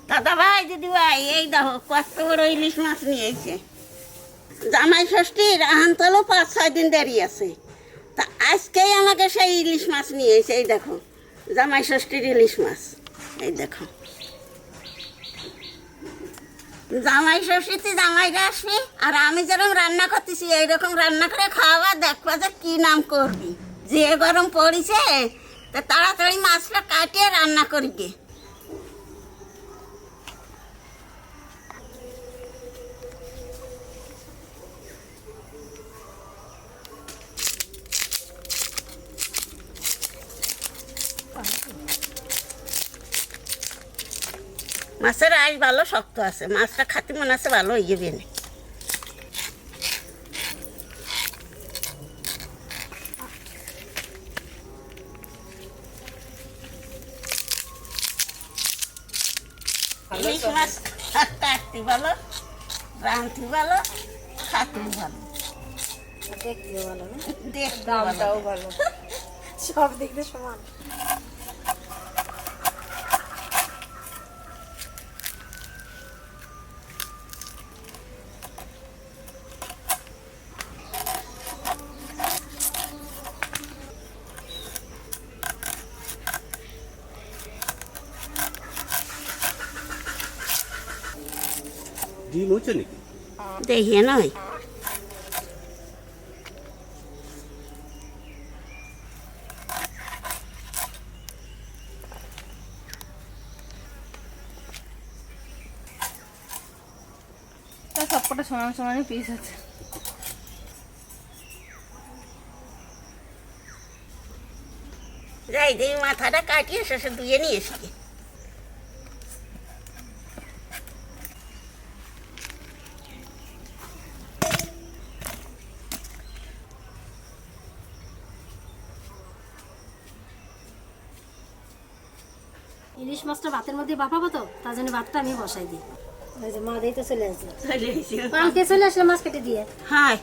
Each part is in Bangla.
দাদা ভাই দিদি ভাই এই দেখো কত বড় ইলিশ মাছ নিয়ে এসে জামাই ষষ্ঠীর আহান তলো 5-6 দিন দেরি আছে তা আজকেই আমাকে সেই ইলিশ মাছ নিয়ে এসে এই দেখো জামাই ষষ্ঠীর ইলিশ মাছ এই দেখো জামাই ষষ্ঠীতে জামাইরা আসবে আর আমি যেরকম রান্না করতেছি এইরকম রান্না করে খাওয়া দেখবা যে কি নাম করবি যে গরম পড়েছে তা তাড়াতাড়ি মাছটা কাটিয়ে রান্না করি গে মাছের আঁশ ভালো শক্ত আছে মাছটা খাতে মনে আছে ভালো হয়ে যাবে না ইলিশ মাছ কাটতে ভালো রাঁধতে ভালো খাতেও ভালো দেখতেও ভালো না, দেখতে দামটাও ভালো, সব দিক দিয়ে সমান। ডিম হচ্ছে নাকি? দেখিয়ে নয় সবকটা সমান সমানই পিস আছে। যাই দিয়ে মাথাটা কাটিয়ে শেষে ধুয়ে নিয়ে এসি ইলিশ মাছটা ভাতের মধ্যে বাপাবো তো, তার জন্য ভাতটা আমি বসাই দিই। ওই যে মা দিয়ে তো চলে আসছে, পান খেয়ে চলে আসলে মাছ কেটে দিয়ে। হ্যাঁ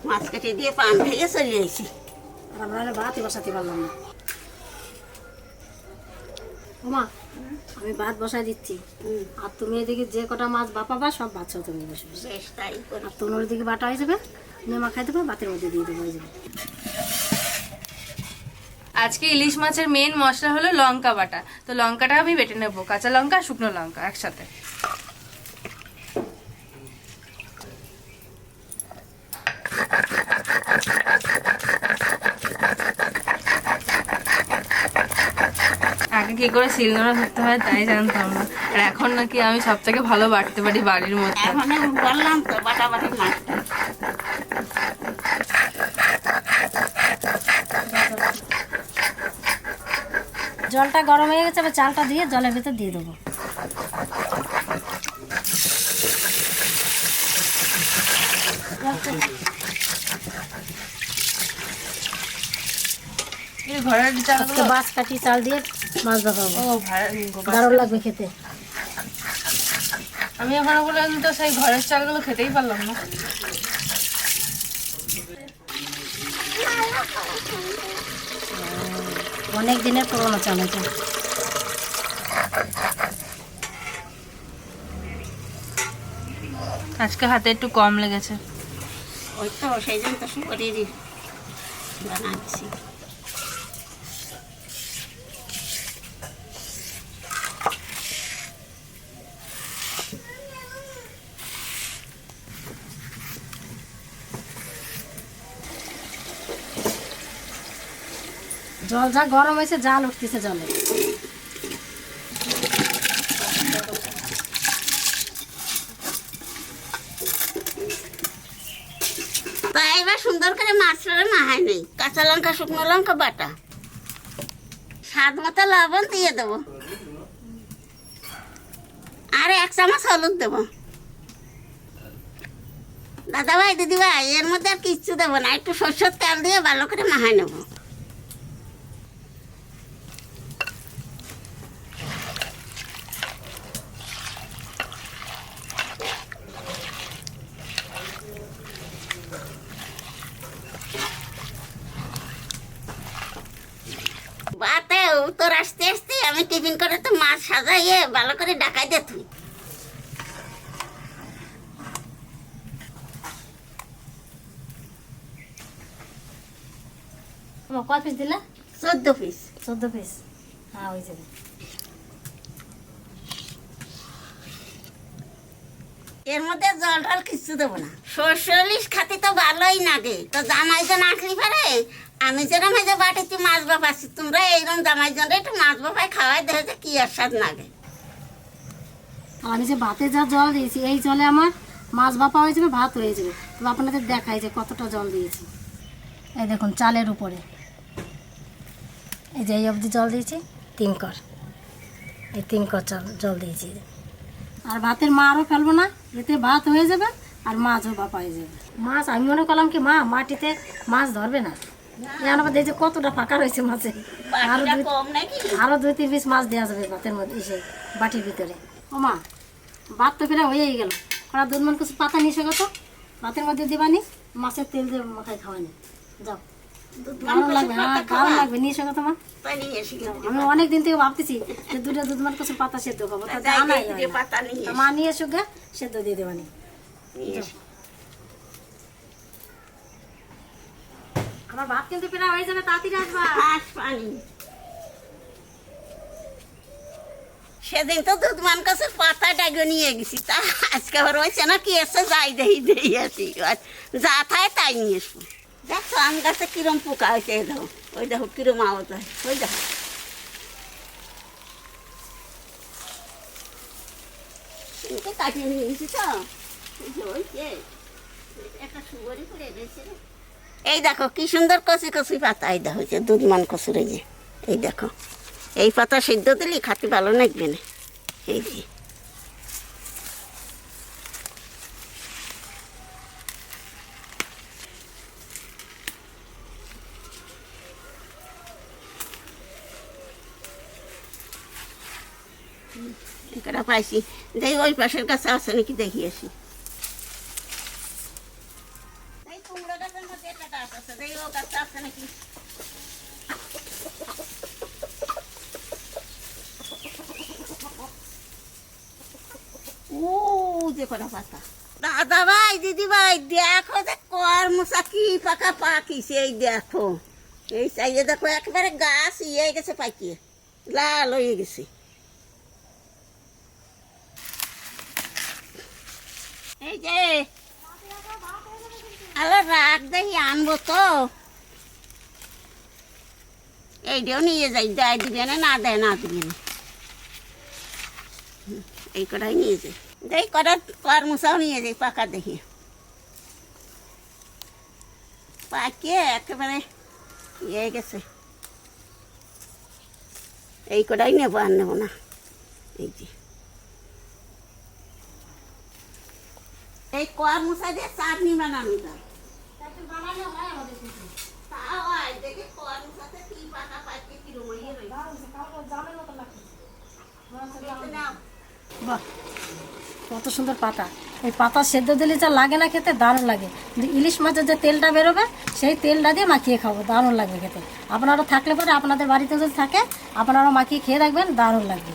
মাছ কেটে দিয়ে পান খেয়ে চলে আসি আর আমরা হলে ভাতই বসাতে পারলাম না। ওমা আমি ভাত বসাই দিচ্ছি, আর তুমি এদিকে যে কটা মাছ বাপাবা সব বাচ্চাও তুমি বসে বসে। বেশ তাই করি আর তোমার ওদিকে বাটা হয়ে যাবে, নেমা খাই দেবো, ভাতের মধ্যে দিয়ে দেবো, হয়ে যাবে। আজকে ইলিশ মাছের মেন মশলা হলো লঙ্কা বাটা। তো লঙ্কাটা আমি বেটে নেবো, কাঁচা লঙ্কা শুকনো লঙ্কা একসাথে। আগে কি করে শিলনোড়া ধরতে হয় তাই জানতাম না, আর এখন নাকি আমি সব থেকে ভালো বাটতে পারি বাড়ির মধ্যে। এখন বললাম তো বাটাবাটি মাছ জলটা গরম হয়ে গেছে, আবার চালটা দিয়ে জলের ভিতর দিয়ে দেবো। এই ঘরের চালগুলো বাঁশ কাটি চাল দিয়ে মাছ বাপাবো, ও দারুণ লাগবে খেতে। আমি এখনো পর্যন্ত সেই ঘরের চালগুলো খেতেই পারলাম না। অনেক দিনের পুরোনো চাল এটা। আজকে হাতে একটু কম লেগেছে। ওই তো সেই জন্য তো শরীরই বানাচ্ছি জল যা গরম হয়েছে, জাল উঠতেছে জলে। তা এবার সুন্দর করে মাছটা মাহাই নেই কাঁচা লঙ্কা শুকনো লঙ্কা বাটা স্বাদ মতো লবণ দিয়ে দেবো আর 1 চামচ হলুদ দেবো। দাদা ভাই দিদি ভাই এর মধ্যে আর কিচ্ছু দেবো না, একটু সরষের তেল দিয়ে ভালো করে মাহাই নেবো। ভাতেও কবুতর আসতে আসতে আমি টিফিন করে তো মাছ সাজাইয়ে ভালো করে ঢাকাই দে তুই। আমার কয় পিস দিলে? 14 পিস। 14 পিস। হ্যাঁ হয়ে যাবে। এর মধ্যে জল টল কিছু দেবো না। সর্ষে ইলিশ খাতে তো ভালোই লাগে, তো জামাই জন আসলি পারে আমি যেরকম এই যে বাটিতে মাছ বাপাচ্ছি, তোমরা এইরকম জামাই জনরা একটু মাছ বাপায় খাওয়াই দেখে যে কি আর স্বাদ লাগে। আর আমি যে ভাতে যা জল দিয়েছি এই জলে আমার মাছ ভাপা হয়ে যাবে, ভাত হয়ে যাবে। তো আপনাদের দেখাই যে কতটা জল দিয়েছি। এই দেখুন চালের উপরে এই যে এই অবধি জল দিয়েছি 3 কর, এই 3 কর জল দিয়েছি। আর ভাতের মারও ফেলবো না, এতে ভাত হয়ে যাবে আর মাছও ভাপা হয়ে যাবে। মাছ আমি মনে করলাম কি মাটিতে মাছ ধরবে না, এখন আবার দেখছি কতটা ফাঁকা রয়েছে মাছে। আরো 2-3 পিস মাছ দেওয়া যাবে ভাতের মধ্যে, এসে বাটির ভিতরে। ও মা, ভাত তো ফেরা হয়েই গেল। ওরা দুধ মান কিছু পাতা নিয়ে এসে গেছো, ভাতের মধ্যে দিবানি, মাছের তেল দিয়ে মাথায় খাওয়ানি। যাও, দারুণ লাগবে। হ্যাঁ দারুণ লাগবে, নিয়ে এসে গেছো মা। আমি অনেক দিন থেকে ভাবতেছি যে 2টা দুধ মান কিছু পাতা সেদ্ধ খাবো, তা জানাই হয় না। মা নিয়ে এসো গে, সেদ্ধ দিয়ে দেবানি। আমার ভাত কিন্তু ফেরা হয়ে যাবে, তাড়াতাড়ি আসবা। সেদিন তো দুধ মান কাছে পাতা ডাগে নিয়ে গেছি, তা আজকে আবার হয়েছে না কি এসে যাই দেই আসি, যা থায় তাই নিয়ে এসবো। দেখো আম গাছে কিরম পোকা হয়েছে, এই দেখো, ওই দেখো কিরম আওয়াজ হয়, ওই দেখো। কাটিয়ে নিয়ে গেছি তো, একটা সুগরি করে রয়েছে। এই দেখো কি সুন্দর কচি কচি পাতা, এই দেখো দুধ মান কচুর, এই যে এই দেখো, এই পাতা সিদ্ধ দিলে খাতে ভালো লাগবে না। এই যে এটা পাইছি, দেখি ওই পাশের কাছে আছে নাকি দেখি আসি। এই কুমড়ো গাছের মধ্যে একটা গাছ আছে, দেখি ও গাছটা আছে নাকি। ও যে কটা পাতা। দাদা ভাই, দিদি ভাই, দেখো যে কর্মসা কি পাকা পাকিছে, এই দেখো, এই চাইয়ে দেখো একেবারে গাছ ইয়ে গেছে পাকিয়ে, লাল হয়ে গেছে। এই যে আলো রাখ, দেখি আনবো তো, এইটাও নিয়ে যাই, দেয় দিবে না, না দেয় না দিবে না, এই কটাই নিয়ে যাই। দেখি কটা কর্মসাও নিয়ে যাই পাকা, দেখি পাকিয়ে একেবারে ইয়ে গেছে। এই কটাই নেবো, আর নেবো না। এই যে এই কর্মসা দিয়ে চাটনি বানানো যায়, তাও হয় দেখি কর্মসাতে কি পাকা পাকিয়ে কিরম হয়ে রয়েছে। বাহ, কত সুন্দর পাতা। এই পাতা সেদ্ধ দিলে যা লাগে না খেতে, দারুণ লাগে। কিন্তু ইলিশ মাছের যে তেলটা বেরোবে সেই তেলটা দিয়ে মাখিয়ে খাবো, দারুণ লাগবে খেতে। আপনারা থাকলে পরে, আপনাদের বাড়িতে যদি থাকে আপনারা মাখিয়ে খেয়ে রাখবেন, দারুণ লাগবে।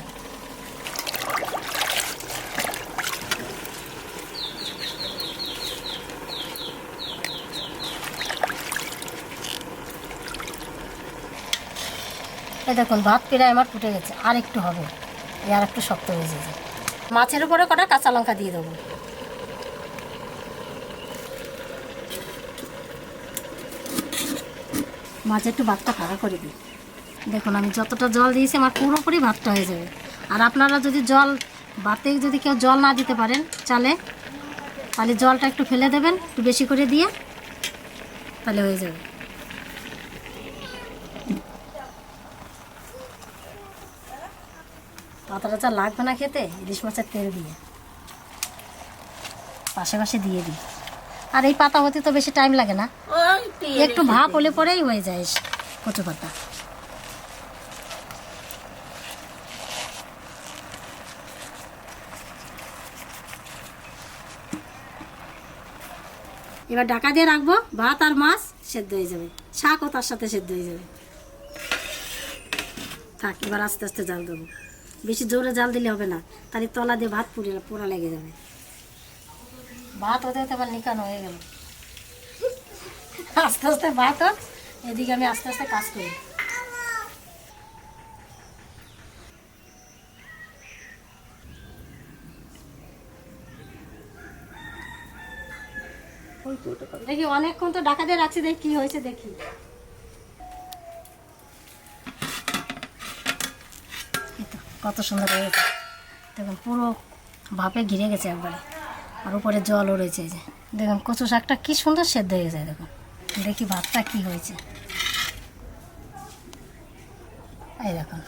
এই দেখুন ভাত প্রায় আমার ফুটে গেছে, আর একটু হবে, আর একটু শক্ত হয়ে যাবে। মাছের উপরে কটা কাঁচা লঙ্কা দিয়ে দেবো। মাছ একটু ভাতটা ফাঁকা করে দিই। দেখুন আমি যতটা জল দিয়েছি আমার পুরোপুরি ভাতটা হয়ে যাবে। আর আপনারা যদি জল ভাতে যদি কেউ জল না দিতে পারেন চালে, তাহলে জলটা একটু ফেলে দেবেন, একটু বেশি করে দিয়ে, তাহলে হয়ে যাবে। পাতাটা যা লাগবে না খেতে, ইলিশ মাছের তেল দিয়ে পাশে পাশে দিয়ে দিই। আর এই পাতা হতে তো বেশি টাইম লাগে না, একটু ভাপ হলে পরেই হয়ে যায় কচু পাতা। এবার ঢাকা দিয়ে রাখবো, ভাত আর মাছ সেদ্ধ হয়ে যাবে, শাকও তার সাথে সেদ্ধ হয়ে যাবে। থাক, এবার আস্তে আস্তে জাল দেবো। বেশি জোরে জাল দিলে হবে না, তাহলে তলা দিয়ে ভাত পোড়া লেগে যাবে। ভাত হতে হতে আবার নিকানো হয়ে গেল। আস্তে আস্তে ভাত হোক, এদিকে আমি আস্তে আস্তে কাজ করি। দেখি অনেকক্ষণ তো ঢাকা দিয়ে রাখছি, দেখি কি হয়েছে দেখি। এই তো কত সুন্দর হয়েছে দেখুন, পুরো ভাপে ঘিরে গেছে একবারে, আর উপরে জলও রয়েছে। এই যে দেখুন কচু শাকটা কি সুন্দর সেদ্ধ হয়ে গেছে। দেখুন দেখি ভাতটা কি হয়েছে। এই দেখুন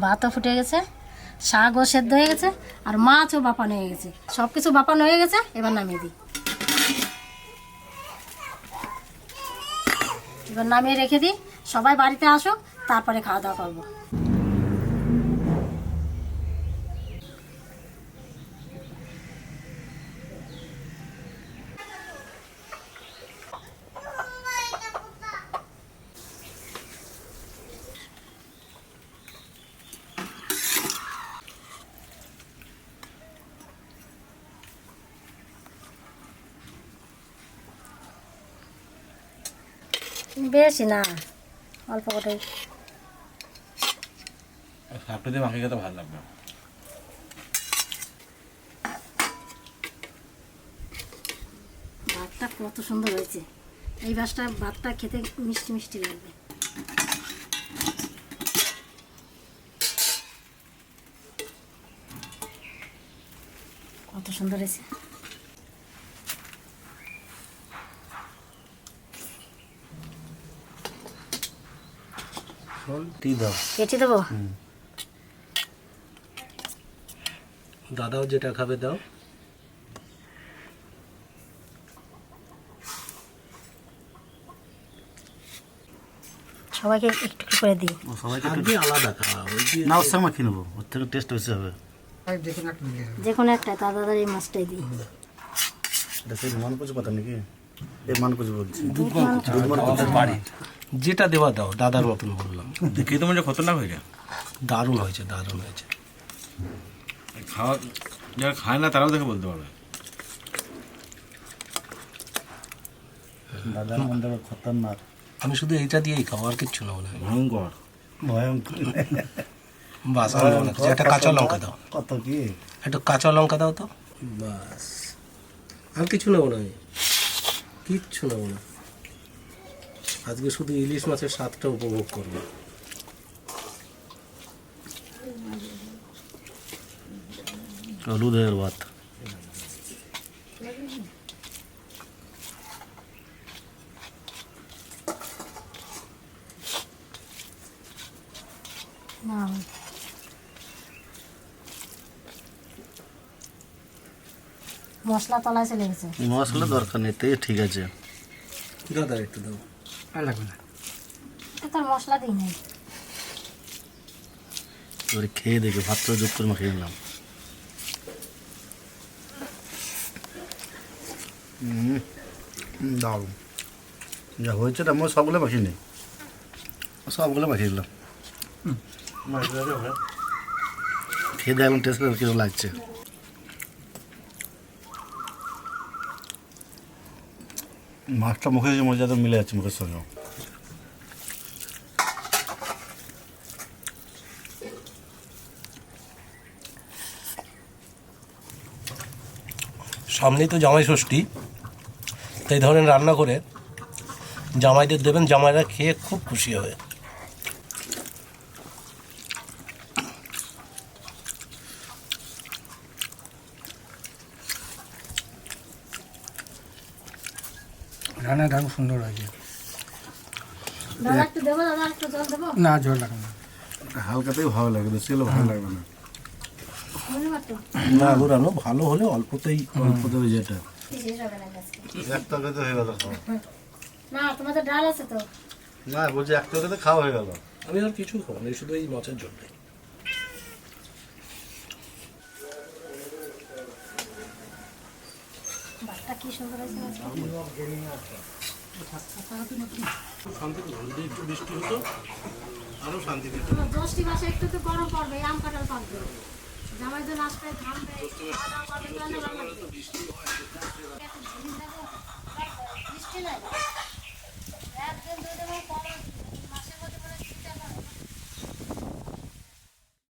ভাতও ফুটে গেছে, শাকও সেদ্ধ হয়ে গেছে, আর মাছও বাপানো হয়ে গেছে। সব কিছু বাপানো হয়ে গেছে, এবার নামিয়ে দিই। এবার নামিয়ে রেখে দিই, সবাই বাড়িতে আসুক, তারপরে খাওয়া দাওয়া করবো। বেশি না, অল্প করে। শাকটা দিয়ে মাখিয়ে খেতে ভালো লাগবে। ভাতটা কত সুন্দর হয়েছে। এই ভাতটা খেতে মিষ্টি মিষ্টি লাগবে। কত সুন্দর হয়েছে। কেটে দেবো। দাদাও যেটা খাবে দাও। সবাইকে একটু একটু করে দিই। সবাইকে আলাদা খাওয়া, না ওর সঙ্গে মাখিয়ে নেবো, ওর থেকে টেস্ট বেশি হবে। যে কোনো একটা দাদাদার এই মাছটাই দিই। এটা সেই মানকুচি কথা নাকি? এই মানকুচি বলছি, বাড়ি যেটা দেওয়া দাও, দাদার মতন বললাম। দেখি তোমার যে খতরনাক হয়ে যায়। দারুণ হয়েছে, দারুণ হয়েছে। খাওয়া যারা খায় না তারাও দেখে বলতে পারবে। দাদার মধ্যে খতরনাক। আমি শুধু এইটা দিয়েই খাও, আর কিচ্ছু না মনে হয়। ভয়ঙ্কর ভয়ঙ্কর। বাস আর নেবো না কিছু। একটা কাঁচা লঙ্কা দাও, কত কি একটু কাঁচা লঙ্কা দাও তো, বাস। আর কিছু নেবো না আমি, কিচ্ছু নেবো না। আজকে শুধু ইলিশ মাছের স্বাদটা উপভোগ করবো। হলুদের ভাত। মশলা তলায় চলে গেছে। মশলা দরকার নেই, তেই ঠিক আছে। দাদা একটু দাও, আর লাগবে না। তার মশলা দিই নাই। এবারে খেয়ে দেখে ভাতটা যোগ করে মাখিয়ে নিলাম। দারুণ যা হয়েছে, আমার সবগুলো মাখিয়ে নেই, সবগুলো মাখিয়ে দিলাম। খেয়ে দেখলাম টেস্ট করে কীরকম লাগছে। মাছটা মুখে যে মজা তো মিলে যাচ্ছে মুখের সঙ্গে। সামনেই তো জামাই ষষ্ঠী, তাই ধরনের রান্না করে জামাইদের দেবেন, জামাইরা খেয়ে খুব খুশি হবে। রান্নাটা খুব সুন্দর হয়েছে। দাদা একটু দেবো, দাদা একটু জল দেবো। না জল লাগে না, হালকাতেই ভালো লাগে, বেশি হলে ভালো লাগবে না। না ঘোরানো ভালো হলে অল্পতেই, অল্পতে যেটা শেষ হবে না আজকে। এক তরকারিতে হয়ে গেল খাওয়া। না তোমাদের ডাল আছে তো? না বলছি এক তরকারিতে খাওয়া হয়ে গেল। আমি আর কিছু খাবো না, শুধু এই মাছের জন্যে। ভাতটা কি সুন্দর হয়েছে আজকে। শান্তি যদি একটু বৃষ্টি হতো আরো শান্তি পেত। জ্যৈষ্ঠী মাসে একটু তো গরম পড়বে, আম কাঁঠাল পাকবে, জামাই তো নাচবে ঘামবে, খাওয়া দাওয়া করবে, তো রান্না বান্না করবে।